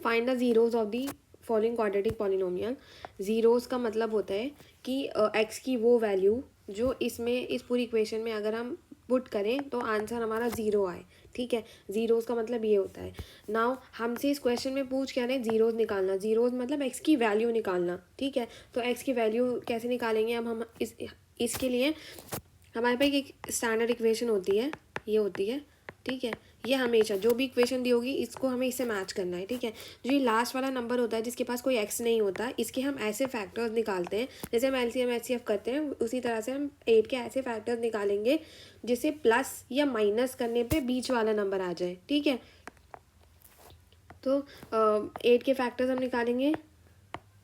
Find the zeros of the following quadratic polynomial. Zeros का मतलब होता है कि एक्स की वो वैल्यू जो इसमें इस पूरी इक्वेशन में अगर हम पुट करें तो आंसर हमारा ज़ीरो आए, ठीक है। ज़ीरोज़ का मतलब ये होता है। नाउ हमसे इस क्वेश्चन में पूछ क्या रहे हैं, ज़ीरोज़ निकालना। ज़ीरोज़ मतलब एक्स की वैल्यू निकालना, ठीक है। तो एक्स की वैल्यू कैसे निकालेंगे, अब हम इसके लिए हमारे पास एक स्टैंडर्ड इक्वेशन होती है, ये होती है, ठीक है। ये हमेशा जो भी इक्वेशन दी होगी इसको हमें इससे मैच करना है, ठीक है। जो ये लास्ट वाला नंबर होता है जिसके पास कोई एक्स नहीं होता, इसके हम ऐसे फैक्टर्स निकालते हैं जैसे हम एलसीएम एचसीएफ करते हैं, उसी तरह से हम 8 के ऐसे फैक्टर्स निकालेंगे जिसे प्लस या माइनस करने पे बीच वाला नंबर आ जाए, ठीक है। तो 8 के फैक्टर्स हम निकालेंगे,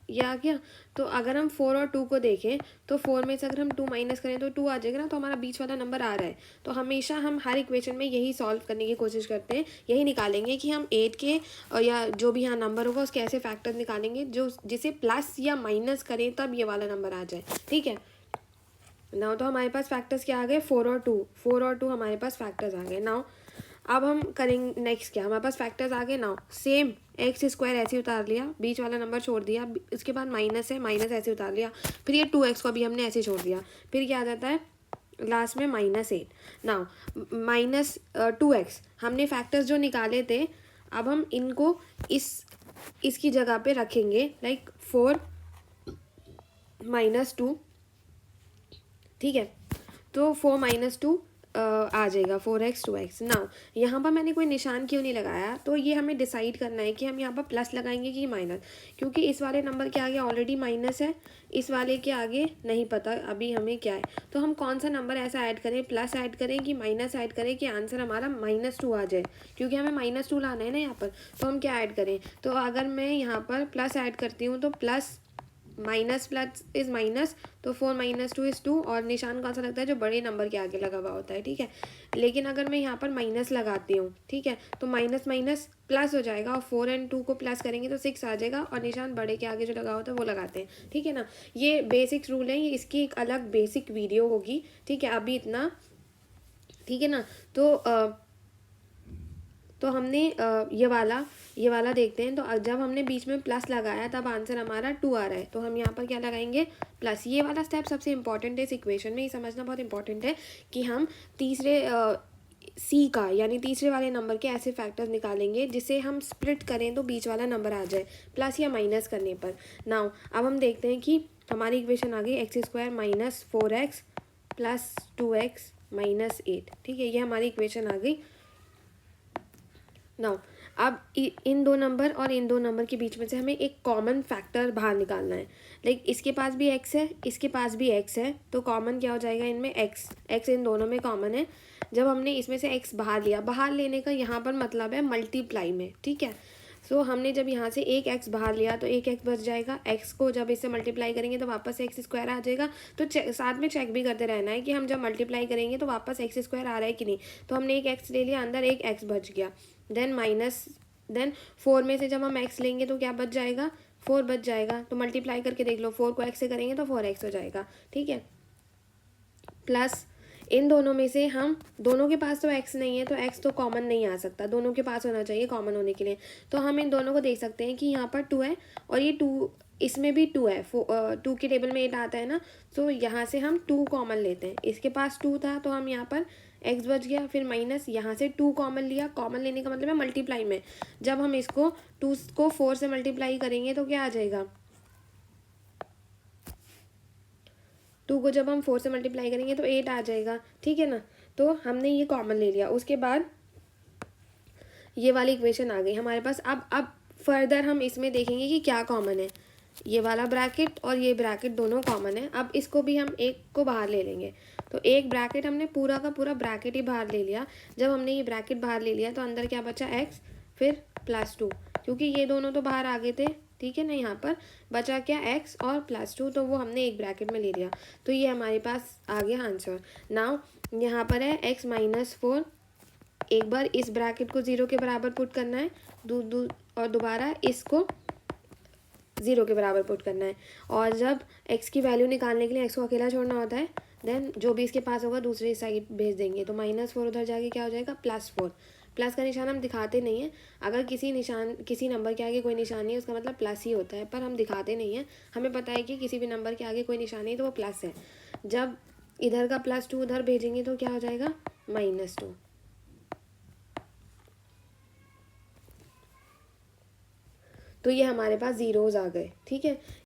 ये आ गया। तो अगर हम 4 और 2 को देखें तो 4 में से अगर हम 2 माइनस करें तो 2 आ जाएगा ना, तो हमारा बीच वाला नंबर आ रहा है। तो हमेशा हम हर इक्वेशन में यही सॉल्व करने की कोशिश करते हैं, यही निकालेंगे कि हम 8 के या जो भी यहाँ नंबर होगा उसके ऐसे फैक्टर्स निकालेंगे जो जिसे प्लस या माइनस करें तब ये वाला नंबर आ जाए, ठीक है नाउ। तो हमारे पास फैक्टर्स क्या आ गए, 4 और 2 हमारे पास फैक्टर्स आ गए नाउ। अब हम करेंगे नेक्स्ट क्या, हमारे पास फैक्टर्स आ गए नाउ। सेम एक्स स्क्वायर ऐसे उतार लिया, बीच वाला नंबर छोड़ दिया, इसके बाद माइनस है, माइनस ऐसे उतार लिया, फिर ये 2x को भी हमने ऐसे छोड़ दिया, फिर क्या आ जाता है लास्ट में -8 नाउ -2x। हमने फैक्टर्स जो निकाले थे अब हम इनको इसकी जगह पे रखेंगे, लाइक 4 - 2, ठीक है। तो 4 - 2 आ जाएगा 4x 2x। नाउ यहाँ पर मैंने कोई निशान क्यों नहीं लगाया, तो ये हमें डिसाइड करना है कि हम यहाँ पर प्लस लगाएंगे कि माइनस, क्योंकि इस वाले नंबर के आगे ऑलरेडी माइनस है, इस वाले के आगे नहीं पता अभी हमें क्या है। तो हम कौन सा नंबर ऐसा ऐड करें, प्लस ऐड करें कि माइनस ऐड करें कि आंसर हमारा -2 आ जाए, क्योंकि हमें -2 लाना है ना यहाँ पर। तो हम क्या ऐड करें, तो अगर मैं यहाँ पर प्लस ऐड करती हूँ तो प्लस प्लस इज माइनस, तो 4 - 2 इज़ 2, और निशान कौन सा लगता है जो बड़े नंबर के आगे लगा हुआ होता है, ठीक है। लेकिन अगर मैं यहाँ पर माइनस लगाती हूँ, ठीक है, तो माइनस माइनस प्लस हो जाएगा, और 4 और 2 को प्लस करेंगे तो 6 आ जाएगा, और निशान बड़े के आगे जो लगा होता है वो लगाते हैं, ठीक है ना। ये बेसिक रूल है, ये इसकी एक अलग बेसिक वीडियो होगी, ठीक है, अभी इतना, ठीक है ना। तो हमने ये वाला देखते हैं। तो जब हमने बीच में प्लस लगाया तब आंसर हमारा 2 आ रहा है, तो हम यहाँ पर क्या लगाएंगे, प्लस। ये वाला स्टेप सबसे इंपॉर्टेंट है इस इक्वेशन में, ये समझना बहुत इंपॉर्टेंट है कि हम तीसरे सी का यानी तीसरे वाले नंबर के ऐसे फैक्टर्स निकालेंगे जिसे हम स्प्लिट करें तो बीच वाला नंबर आ जाए प्लस या माइनस करने पर। नाउ अब हम देखते हैं कि हमारी इक्वेशन आ गई x² - 4x + 2x - 8, ठीक है, ये हमारी इक्वेशन आ गई नाउ। अब इन दो नंबर और इन दो नंबर के बीच में से हमें एक कॉमन फैक्टर बाहर निकालना है। लाइक इसके पास भी x है, इसके पास भी x है, तो कॉमन क्या हो जाएगा इनमें, x इन दोनों में कॉमन है। जब हमने इसमें से x बाहर लिया, बाहर लेने का यहाँ पर मतलब है मल्टीप्लाई में, ठीक है। सो हमने जब यहाँ से एक x बाहर लिया तो एक x बच जाएगा, x को जब इससे मल्टीप्लाई करेंगे तो वापस x² आ जाएगा। तो साथ में चेक भी करते रहना है कि हम जब मल्टीप्लाई करेंगे तो वापस x² आ रहा है कि नहीं। तो हमने एक x ले लिया, अंदर एक x बच गया, देन 4 में से जब हम x लेंगे तो क्या बच जाएगा, 4 बच जाएगा। तो मल्टीप्लाई करके देख लो, 4 को x से करेंगे तो 4x हो जाएगा, ठीक है। प्लस इन दोनों में से हम दोनों के पास तो x नहीं है, तो x तो कॉमन नहीं आ सकता, दोनों के पास होना चाहिए कॉमन होने के लिए। तो हम इन दोनों को देख सकते हैं कि यहाँ पर 2 है और ये 2, इसमें भी 2 है, 2 के टेबल में 8 आता है ना। तो यहाँ से हम 2 कॉमन लेते हैं, इसके पास 2 था तो हम यहाँ पर x बच गया, फिर माइनस यहाँ से 2 कॉमन लिया। कॉमन लेने का मतलब है मल्टीप्लाई में, जब हम इसको 2 को 4 से मल्टीप्लाई करेंगे तो क्या आ जाएगा, 2 को जब हम 4 से मल्टीप्लाई करेंगे तो 8 आ जाएगा, ठीक है ना। तो हमने ये कॉमन ले लिया, उसके बाद ये वाली इक्वेशन आ गई हमारे पास। अब फर्दर हम इसमें देखेंगे कि क्या कॉमन है, ये वाला ब्रैकेट और ये ब्रैकेट दोनों कॉमन है। अब इसको भी हम एक को बाहर ले लेंगे, तो एक ब्रैकेट हमने पूरा का पूरा ब्रैकेट ही बाहर ले लिया। जब हमने ये ब्रैकेट बाहर ले लिया तो अंदर क्या बचा, x फिर +2, क्योंकि ये दोनों तो बाहर आ गए थे, ठीक है ना। यहाँ पर बचा क्या, x और +2, तो वो हमने एक ब्रैकेट में ले लिया। तो ये हमारे पास आ गया आंसर। नाउ यहाँ पर है x - 4, एक बार इस ब्रैकेट को 0 के बराबर पुट करना है, और दोबारा इसको 0 के बराबर पुट करना है। और जब x की वैल्यू निकालने के लिए x को अकेला छोड़ना होता है, देन जो भी इसके पास होगा दूसरी साइड भेज देंगे। तो -4 उधर जाके क्या हो जाएगा, +4, प्लस का निशान हम दिखाते नहीं हैं। अगर किसी नंबर के आगे कोई निशान नहीं है उसका मतलब प्लस ही होता है, पर हम दिखाते नहीं हैं। हमें पता है कि किसी भी नंबर के आगे कोई निशान नहीं तो वो प्लस है। जब इधर का +2 उधर भेजेंगे तो क्या हो जाएगा, -2। तो ये हमारे पास ज़ीरोज़ आ गए, ठीक है।